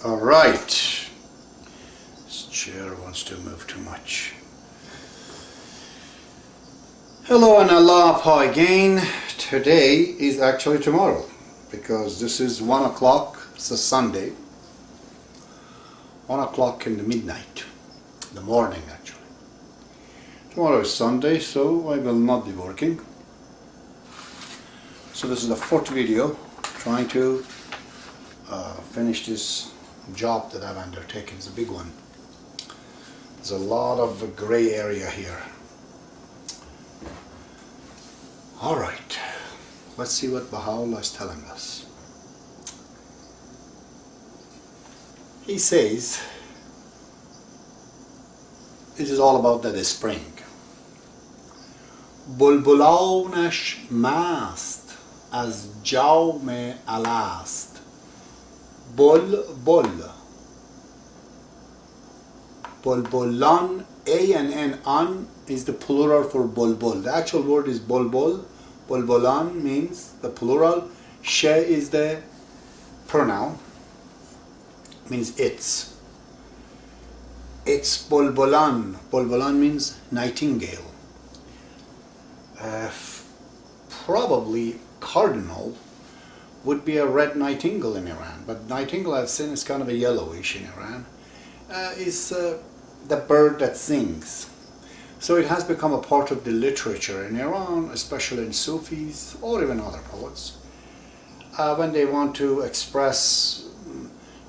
All right. This chair wants to move too much. Hello and Allah again. Today is actually tomorrow because this is 1 o'clock. It's a Sunday. 1 o'clock in the midnight. The morning actually. Tomorrow is Sunday, so I will not be working. So this is the fourth video trying to finish this job that I've undertaken. It's a big one. There's a lot of gray area here. Alright, let's see what Baha'u'llah is telling us. He says it is all about the spring. بلبلانش مست از جام الست بلبل بلبلان, A and N, an is the plural for bulbul. The actual word is bulbul. Bulbulan means the plural. She is the pronoun. Means it's. It's bulbulan. Bulbulan means nightingale. Probably cardinal would be a red nightingale in Iran, but nightingale I've seen is kind of a yellowish in Iran. Is the bird that sings. So it has become a part of the literature in Iran, especially in Sufis or even other poets. When they want to express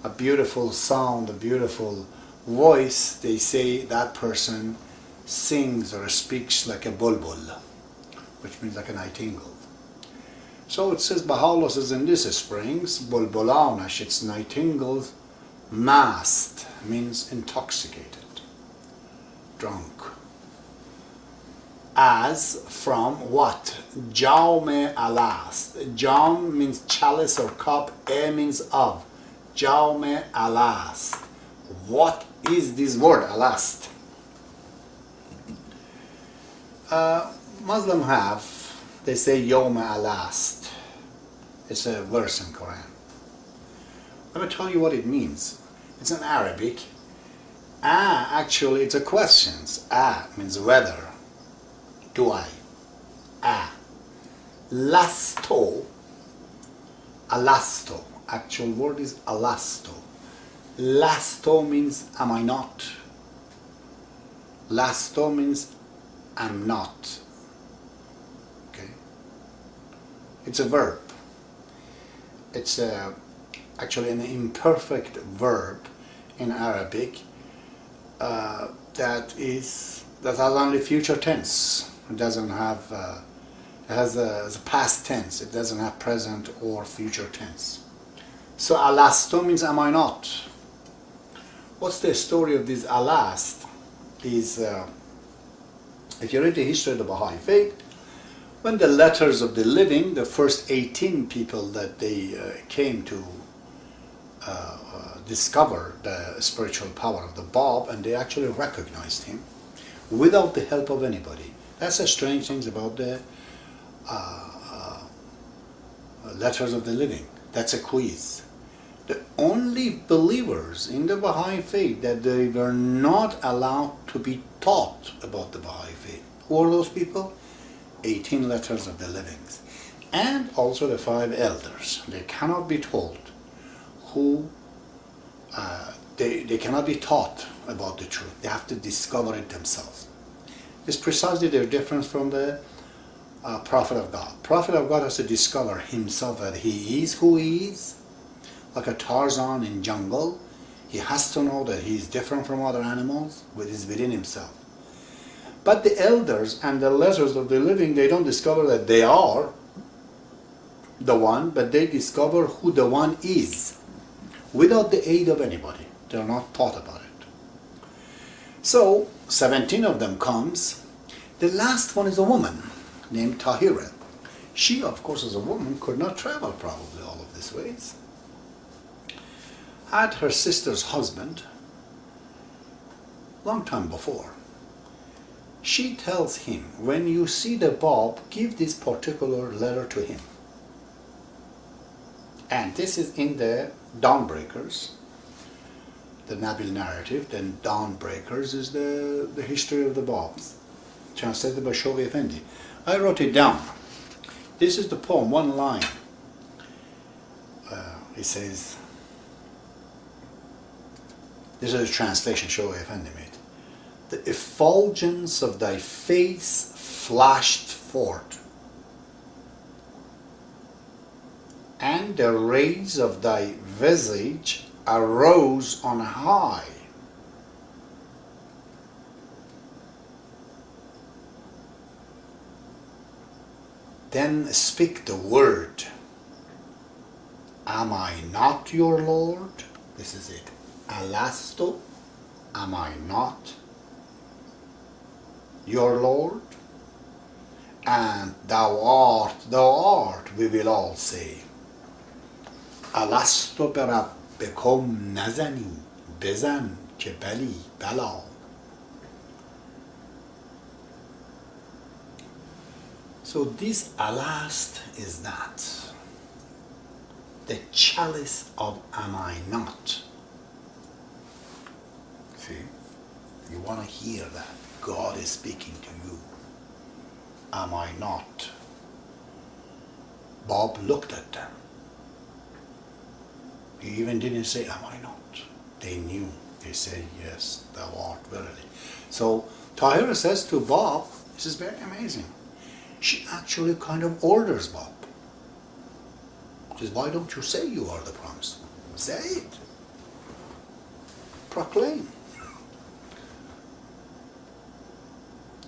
a beautiful sound, a beautiful voice, they say that person sings or speaks like a bulbul, which means like a nightingale. So it says, Baha'u'llah says in this springs, bulbulanash, it's nightingales, mast means intoxicated, drunk. As from what? Jaume alast. Jaum means chalice or cup, e means of. Jaume alast. What is this word, alast? Muslim they say Yom alast. It's a verse in Quran. Let me tell you what it means. It's in Arabic. Actually it's a question. Means whether. Do I? Lasto. Alasto. Actual word is alasto. Lasto means am I not. Lasto means am not. Okay. It's a verb. It's actually an imperfect verb in Arabic that has only future tense. It doesn't have, it has a past tense. It doesn't have present or future tense. So alasto means am I not. What's the story of this alast? Is if you read the history of the Baha'i faith, when the letters of the living, the first 18 people that they came to discover the spiritual power of the Bab, and they actually recognized him without the help of anybody. That's the strange things about the letters of the living. That's a quiz. The only believers in the Baha'i faith that they were not allowed to be taught about the Baha'i faith. Who are those people? 18 letters of the livings. And also the 5 elders. They cannot be told who, they cannot be taught about the truth. They have to discover it themselves. It's precisely their difference from the Prophet of God. Prophet of God has to discover himself that he is who he is. Like a Tarzan in jungle, he has to know that he is different from other animals, but is within himself. But the elders and the letters of the living, they don't discover that they are the one, but they discover who the one is without the aid of anybody. They are not taught about it. So 17 of them comes. The last one is a woman named Tahira. She, of course, as a woman, could not travel probably all of these ways. Had her sister's husband long time before. She tells him, when you see the Bab, give this particular letter to him. And this is in the Dawnbreakers, the Nabil narrative, then Dawnbreakers is the history of the Babs, translated by Shoghi Effendi. I wrote it down. This is the poem, one line. It says, this is a translation Shoghi Effendi made. The effulgence of thy face flashed forth, and the rays of thy visage arose on high. Then speak the word, am I not your Lord? This is it. Alasto, am I not your Lord? And thou art, we will all say. Alasto بربکم نزنی بزن که بلی بلا. So this alast is that, the chalice of am I not. See, you want to hear that God is speaking to you. Am I not? Bob looked at them. He even didn't say, am I not? They knew. They said, yes, thou art verily. So Tahira says to Bob, this is very amazing. She actually kind of orders Bob. She says, why don't you say you are the promised one? Say it. Proclaim.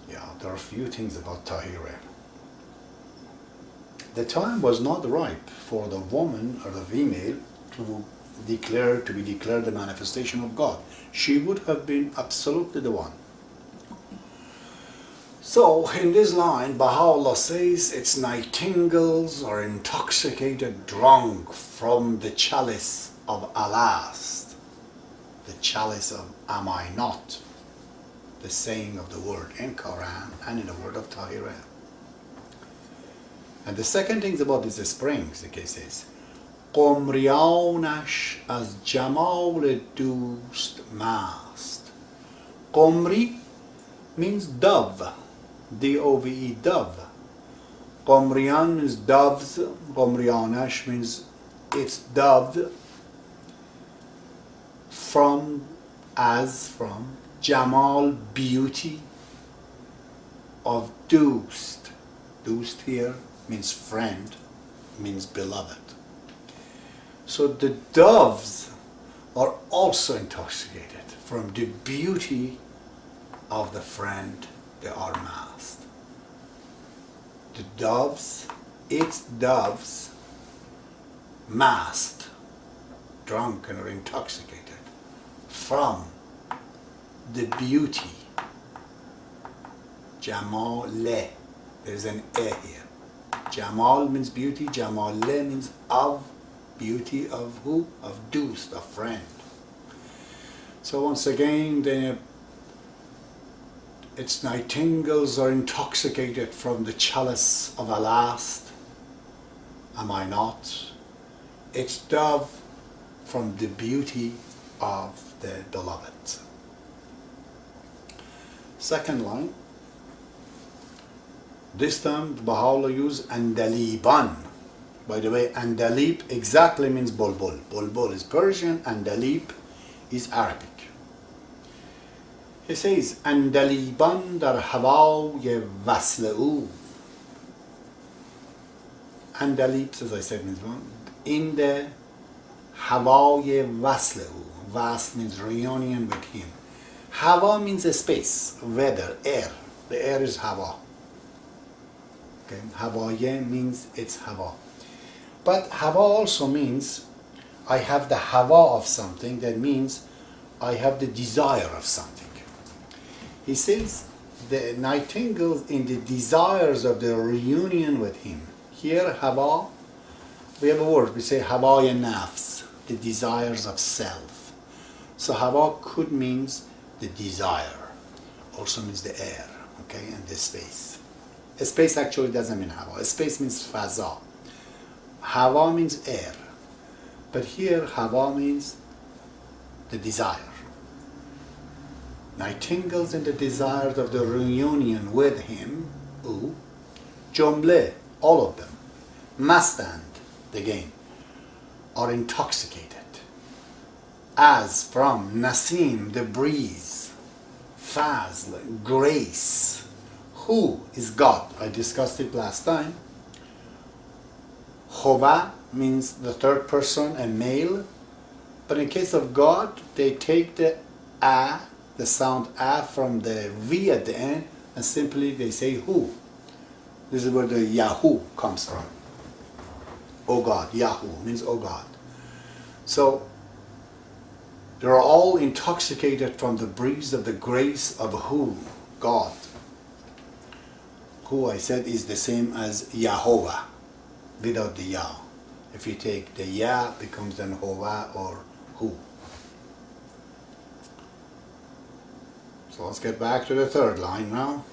Yeah, there are a few things about Tahira. The time was not ripe for the woman or the female to be declared the manifestation of God. She would have been absolutely the one. So in this line, Baha'u'llah says its nightingales are intoxicated, drunk from the chalice of alast, the chalice of am I not, the saying of the word in Quran and in the word of Tahira. And the second thing about these springs, the case is, قمریانش از جمال دوست مست. قمری means dove, D-O-V-E, dove. قمریان means doves, قمریانش means it's dove, from Jamal, beauty, of Doost. Doost here means friend, means beloved. So the doves are also intoxicated from the beauty of the friend they are masked. The doves, its doves, masked, drunk and or intoxicated from the beauty. Jamal, there's an E here. Jamal means beauty, Jamal means of beauty of who? Of Doost, a friend. So once again, its nightingales are intoxicated from the chalice of alast, am I not? Its dove from the beauty of the beloved. Second line, this time Baha'u'llah used andaliban. By the way, andalib exactly means bulbul. Bulbul is Persian, andalib is Arabic. He says, andaliban dar hawai wasl او. Andalib, as I said, means in the hawai wasl او. Wasl means reunion with him. Hawa means a space, weather, air. The air is hawa. Okay, hawaya means it's hawa. But hawa also means I have the hawa of something. That means I have the desire of something. He says the nightingales in the desires of the reunion with him. Here hawa, we have a word, we say hawaya nafs, the desires of self. So hawa could means the desire, also means the air, okay, and the space. A space actually doesn't mean hawa. A space means faza. Hawa means air, but here hawa means the desire. Nightingales in the desires of the reunion with him, jumle, all of them, mastand, again, are intoxicated, as from nasim, the breeze, fazl, grace. Who is God? I discussed it last time. Hova means the third person, a male, but in case of God, they take the a, the sound a from the v at the end, and simply they say who. This is where the Yahoo comes from. Oh God, Yahoo means oh God. So they're all intoxicated from the breeze of the grace of who? God. Who, I said, is the same as Yahovah without the Yah. If you take the Yah, becomes then Hova or who. So let's get back to the third line now.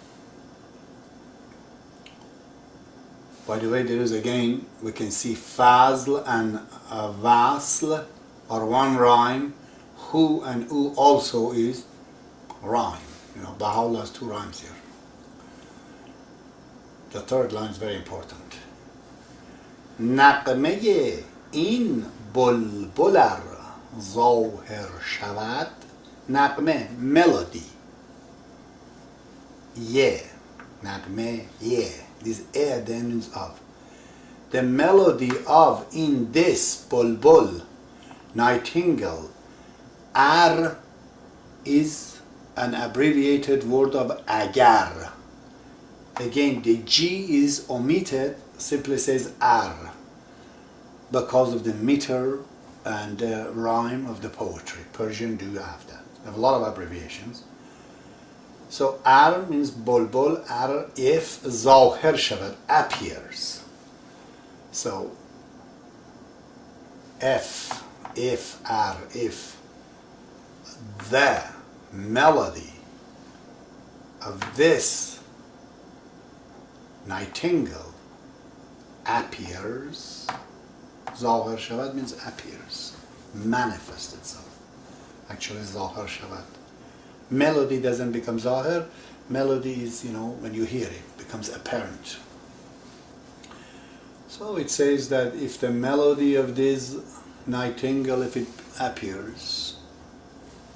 By the way, there is again, we can see Fazl and Vasl are one rhyme. Who and U also is rhyme. Baha'u'llah has two rhymes here. The third line is very important. نغمه این بلبل ظاهر شود. نغمه, melody. نغمه, this then means of. The melody of in this bulbul, nightingale, ar is an abbreviated word of agar. Again, the G is omitted, simply says ar, because of the meter and rhyme of the poetry. Persian do have that. They have a lot of abbreviations. So ar means bulbul, ar if zahir shavad, appears. So if the melody of this nightingale appears, zahir shavad means appears, manifests itself. Actually, zahir shavad. Melody doesn't become zahir. Melody is, when you hear it, becomes apparent. So it says that if the melody of this nightingale, if it appears,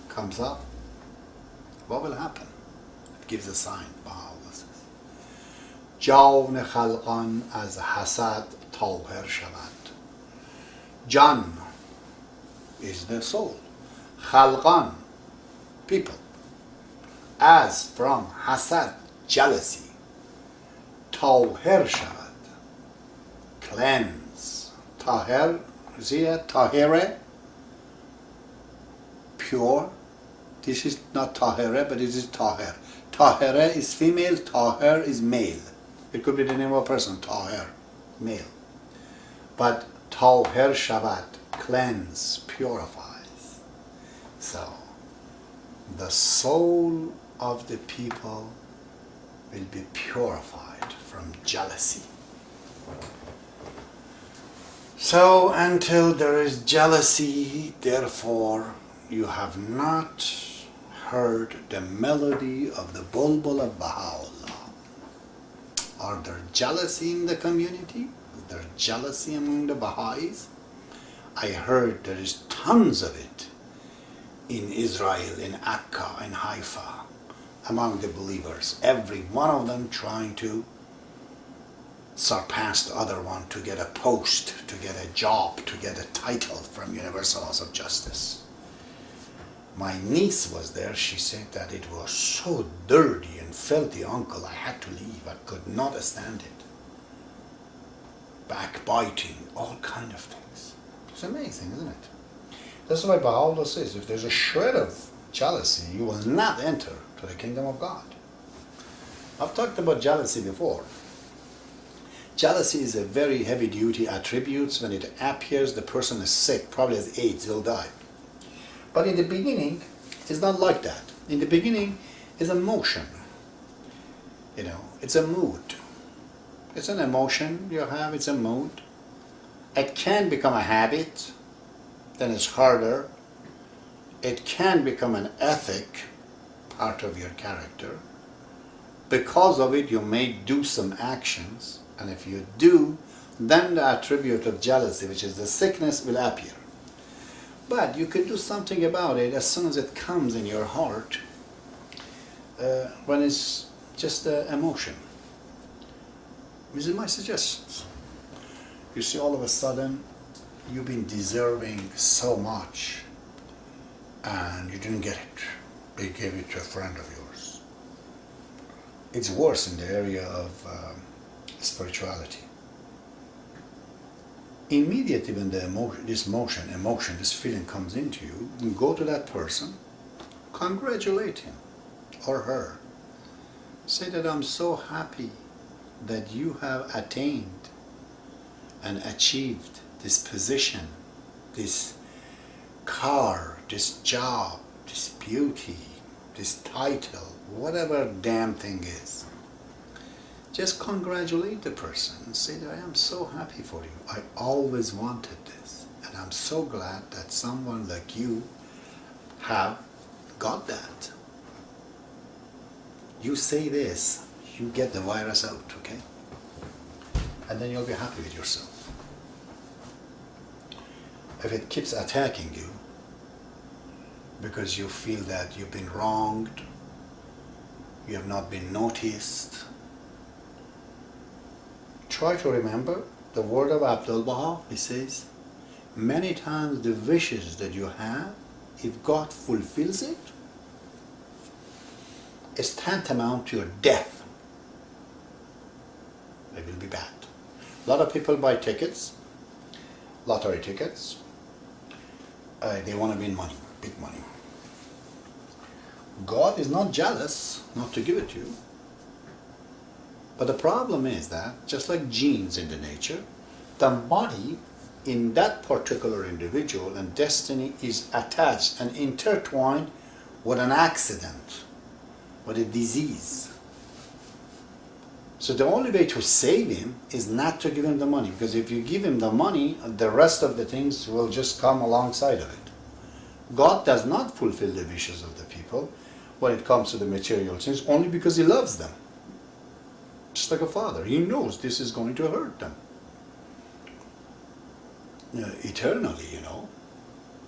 comes up, what will happen? It gives a sign. Baha'u'llah says, جان خلقان از حسد طاهر شود. Jan is the soul. Khalqan, people. As from hasad, jealousy. Tahir shavad, cleanse. Tahir, see it? Tahire, pure. This is not tahire, but this is tahir. Tahire is female, tahir is male. It could be the name of a person, tahir, male. But tahir shavad, cleanse, purifies. So, the soul of the people will be purified from jealousy. So until there is jealousy, therefore you have not heard the melody of the bulbul of Baha'u'llah. Are there jealousy in the community? Is there jealousy among the Baha'is? I heard there is tons of it in Israel, in Akka, in Haifa, among the believers. Every one of them trying to surpass the other one, to get a post, to get a job, to get a title from Universal House of Justice. My niece was there. She said that it was so dirty and filthy, uncle, I had to leave. I could not stand it. Backbiting, all kind of things. It's amazing, isn't it? That's why Baha'u'llah says, if there's a shred of jealousy, you will not enter to the kingdom of God. I've talked about jealousy before. Jealousy is a very heavy-duty attribute. When it appears, the person is sick, probably has AIDS, he'll die. But in the beginning, it's not like that. In the beginning, it's emotion. It's a mood. It's an emotion you have, it's a mood. It can become a habit, then it's harder. It can become an ethic, part of your character. Because of it, you may do some actions, and if you do, then the attribute of jealousy, which is the sickness, will appear. But you can do something about it as soon as it comes in your heart, when it's just an emotion. These are my suggestions. You see, all of a sudden, you've been deserving so much, and you didn't get it. They gave it to a friend of yours. It's worse in the area of spirituality. Immediately when this feeling comes into you, you go to that person, congratulate him or her. Say that I'm so happy that you have attained and achieved this position, this car, this job, this beauty, this title, whatever damn thing is. Just congratulate the person and say that I am so happy for you. I always wanted this, and I'm so glad that someone like you have got that. You say this, you get the virus out, okay? And then you'll be happy with yourself. If it keeps attacking you because you feel that you've been wronged, you have not been noticed, try to remember the word of Abdul-Baha. He says, many times the wishes that you have, if God fulfills it, is tantamount to your death. It will be bad. A lot of people buy tickets, lottery tickets. They want to win money, big money. God is not jealous not to give it to you. But the problem is that, just like genes in the nature, the money in that particular individual and destiny is attached and intertwined with an accident, with a disease. So the only way to save him is not to give him the money, because if you give him the money, the rest of the things will just come alongside of it. God does not fulfill the wishes of the people when it comes to the material things, only because he loves them. Just like a father, he knows this is going to hurt them. Eternally,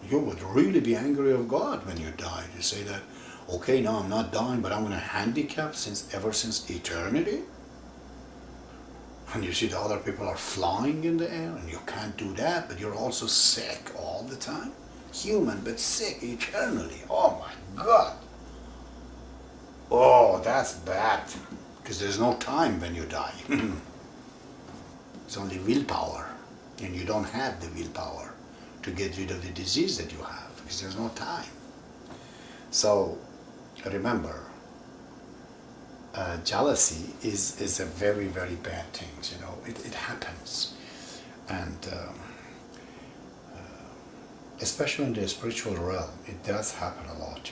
you would really be angry of God when you die. You say that, okay, now I'm not dying, but I'm going to handicap ever since eternity. And you see the other people are flying in the air, and you can't do that, but you're also sick all the time. Human, but sick eternally. Oh my God. Oh, that's bad. Because there's no time when you die. It's only willpower. And you don't have the willpower to get rid of the disease that you have, because there's no time. So remember, jealousy is a very, very bad thing. It happens. And especially in the spiritual realm, it does happen a lot,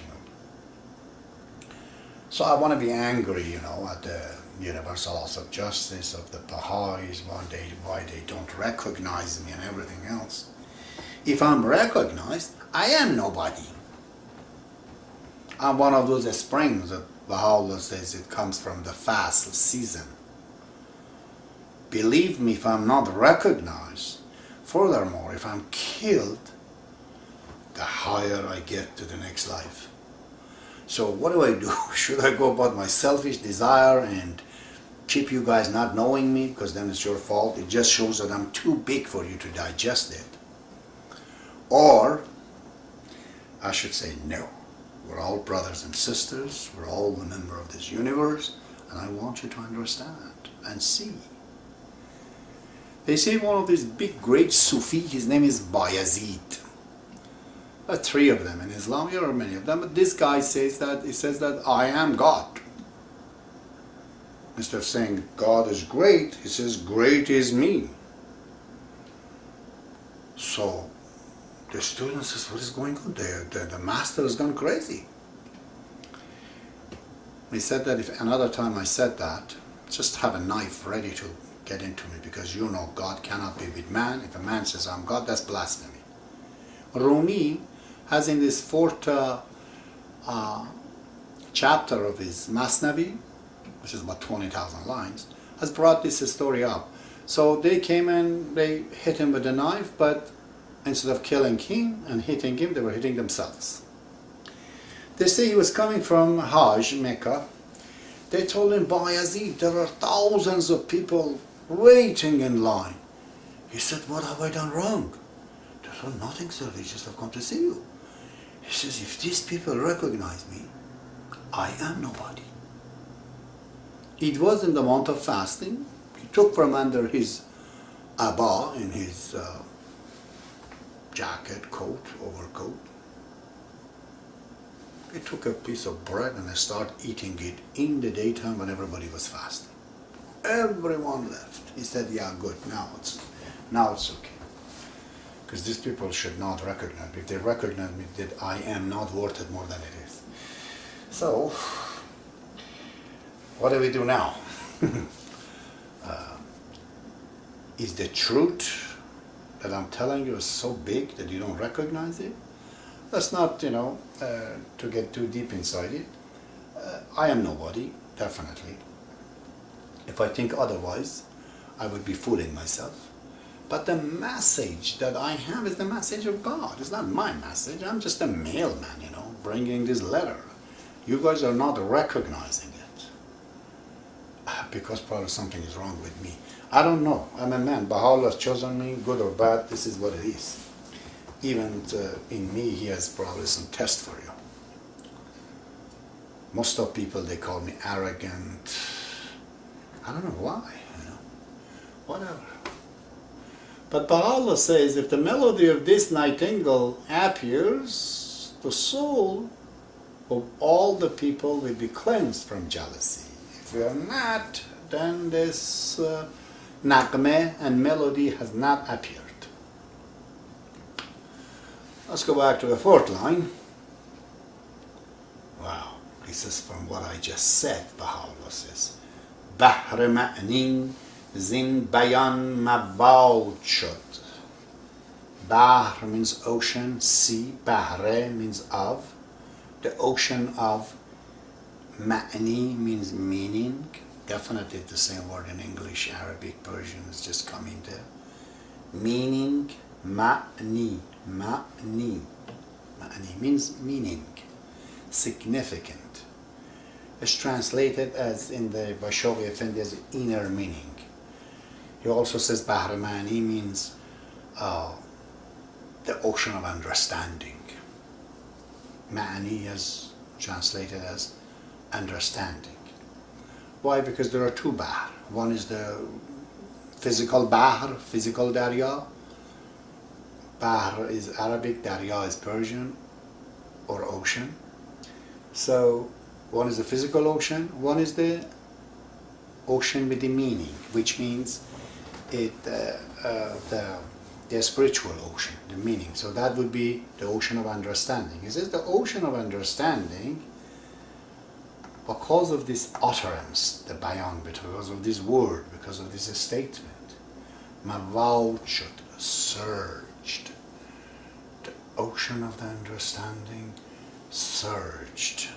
So I want to be angry, at the universal laws of justice, of the Baha'is, why they don't recognize me and everything else. If I'm recognized, I am nobody. I'm one of those springs that Baha'u'llah says it comes from the fast season. Believe me, if I'm not recognized, furthermore, if I'm killed, the higher I get to the next life. So what do I do? Should I go about my selfish desire and keep you guys not knowing me, because then it's your fault? It just shows that I'm too big for you to digest it. Or I should say no. We're all brothers and sisters. We're all a member of this universe, and I want you to understand and see. They say one of these big great Sufi, his name is Bayazid. There are 3 of them in Islam. There are many of them, but this guy says that I am God. Instead of saying God is great, he says great is me. So the student says, what is going on there? The master has gone crazy. He said that if another time I said that, just have a knife ready to get into me, because God cannot be with man. If a man says I'm God, that's blasphemy. Rumi has in this 4th chapter of his Mathnavi, which is about 20,000 lines, has brought this story up. So they came and they hit him with a knife, but instead of killing him and hitting him, they were hitting themselves. They say he was coming from Hajj, Mecca. They told him, Bayazid, there are thousands of people waiting in line. He said, what have I done wrong? They said, nothing, sir, they just have come to see you. He says, if these people recognize me, I am nobody. It was in the month of fasting. He took from under his abba, in his jacket, coat, overcoat. He took a piece of bread and started eating it in the daytime when everybody was fasting. Everyone left. He said, yeah, good, now it's okay. Because these people should not recognize me. If they recognize me, that I am not worth it more than it is. So, what do we do now? Is the truth that I'm telling you is so big that you don't recognize it? That's not, to get too deep inside it. I am nobody, definitely. If I think otherwise, I would be fooling myself. But the message that I have is the message of God. It's not my message. I'm just a mailman, bringing this letter. You guys are not recognizing it. Because probably something is wrong with me. I don't know. I'm a man. Baha'u'llah has chosen me, good or bad. This is what it is. Even in me, he has probably some test for you. Most of people, they call me arrogant. I don't know why, whatever. But Baha'u'llah says, if the melody of this nightingale appears, the soul of all the people will be cleansed from jealousy. If we are not, then this nagme and melody has not appeared. Let's go back to the fourth line. Wow, this is from what I just said. Baha'u'llah says, Bahr ma'ni zin bayan mawad shod. Bahr means ocean, sea. Bahre means of. The ocean of. Ma'ni means meaning. Definitely the same word in English, Arabic, Persian is just coming there. Meaning, ma'ni. Ma'ni. Ma'ni means meaning, significant. It's translated as in the Bashawi Effendi as inner meaning. He also says Bahr Ma'ni means the ocean of understanding. Ma'ni is translated as understanding. Why? Because there are two Bahr. One is the physical Bahr, physical Darya. Bahr is Arabic, Darya is Persian, or ocean. So one is the physical ocean, one is the ocean with the meaning, which means the spiritual ocean, the meaning. So that would be the ocean of understanding. He says the ocean of understanding, because of this utterance, the bayan, because of this word, because of this statement, mawjud, surged. The ocean of the understanding surged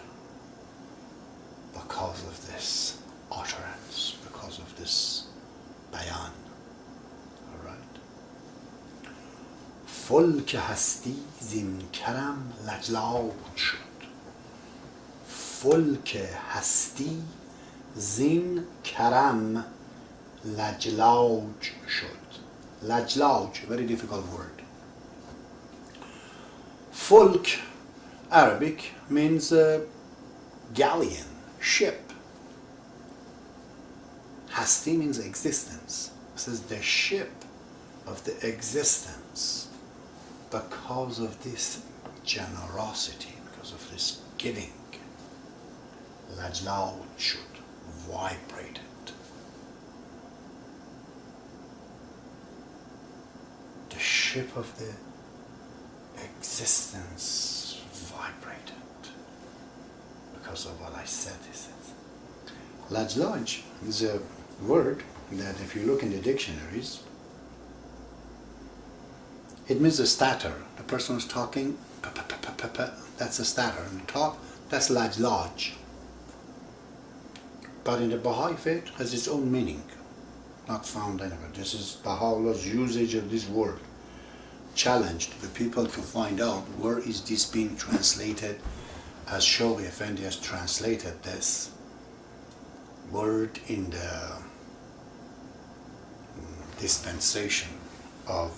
because of this utterance, because of this bayan. Alright? Folk hasti zin karam lajlaj shod. Folk hasti zin karam lajlaj shod. Lajlaj, very difficult word. Folk, Arabic, means galleon, ship. Hasti means existence. This is the ship of the existence. Because of this generosity, because of this giving, Lajlaj should vibrate it. The ship of the existence vibrated because of what I said. He says. Lajlaj is a word that if you look in the dictionaries, it means a stutter. The person who's talking, that's a stutter. And talk, that's lajlaj. But in the Baha'i faith has its own meaning, not found anywhere. This is Baha'u'llah's usage of this word. Challenged the people to find out where is this being translated, as Shoghi Effendi has translated this word in the dispensation of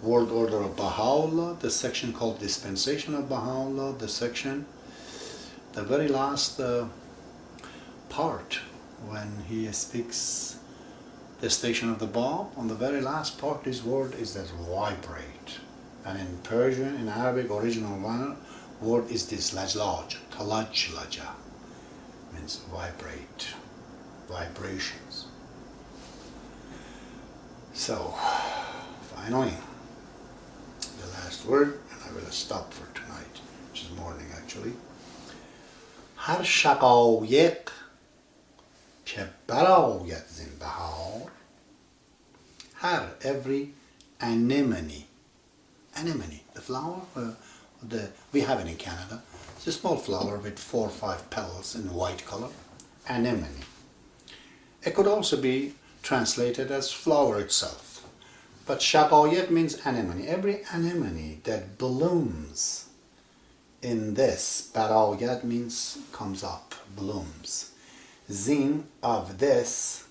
World Order of Baha'u'llah, the section called Dispensation of Baha'u'llah, the very last part when he speaks the station of the Bab, on the very last part this word is that vibrate. And in Persian, in Arabic, original word is this lajlaj, talajlaja, means vibrate, vibrations. So, finally, the last word, and I will stop for tonight, which is morning actually. هر شقایق که برآید زین بهار. Every anemone, the flower, we have it in Canada. It's a small flower with 4 or 5 petals in white color, anemone. It could also be translated as flower itself, but shaqayiq means anemone. Every anemone that blooms in this, barayat means comes up, blooms. Zin of this,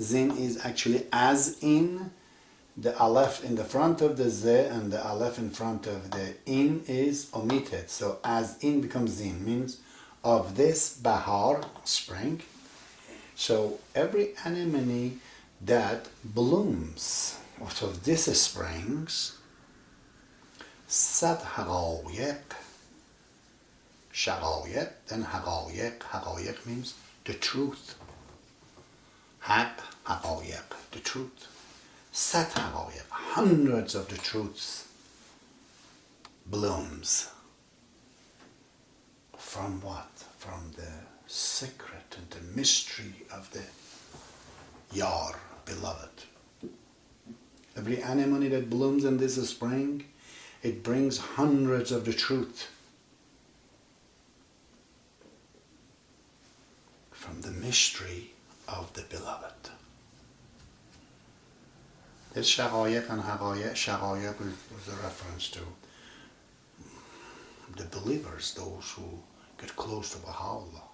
zin is actually as in, the aleph in the front of the z and the aleph in front of the in is omitted. So as in becomes zin, means of this bahar, spring. So every anemone that blooms out of this springs, sad haqayiq, shaqayiq, then haqayiq. Haqayiq means the truth. Haq, haqayiq, the truth. Sad haqayiq, hundreds of the truths blooms. From what? From the secret and the mystery of the Yar, beloved. Every anemone that blooms in this spring, it brings hundreds of the truth from the mystery of the beloved. This shaqayiq and haqayiq, shaqayiq was a reference to the believers, those who get close to Baha'u'llah,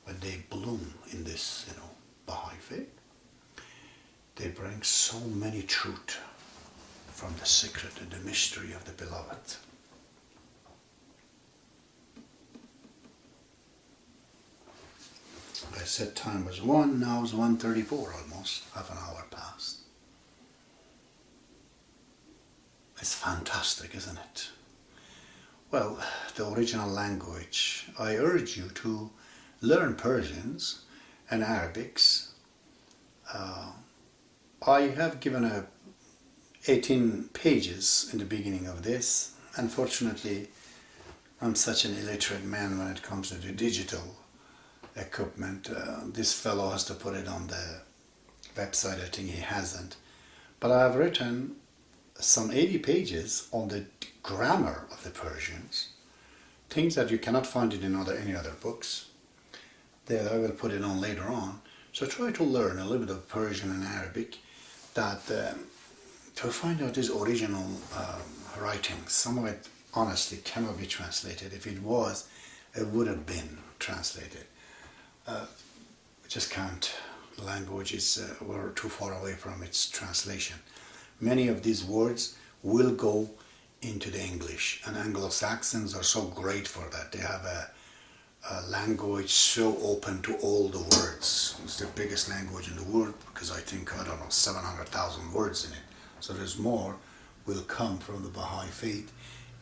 when they bloom in this, Baha'i faith. They bring so many truth from the secret and the mystery of the beloved. I said time was 1, now it's 1:34 almost, half an hour past. It's fantastic, isn't it? Well, the original language, I urge you to learn Persians and Arabics. I have given 18 pages in the beginning of this. Unfortunately, I'm such an illiterate man when it comes to the digital equipment. This fellow has to put it on the website. I think he hasn't. But I have written some 80 pages on the grammar of the Persians, things that you cannot find in any other books. That I will put it on later on. So try to learn a little bit of Persian and Arabic, that to find out these original writings. Some of it honestly cannot be translated. If it was, it would have been translated. We just can't. The language is we're too far away from its translation. Many of these words will go into the English, and Anglo-Saxons are so great for that. They have a language so open to all the words. It's the biggest language in the world because I think, 700,000 words in it. So there's more will come from the Baha'i faith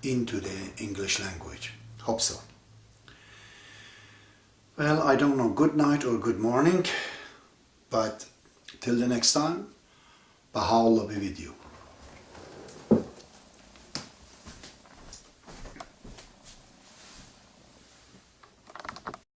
into the English language. Hope so. Well, I don't know good night or good morning, but till the next time, Baha'u'llah be with you.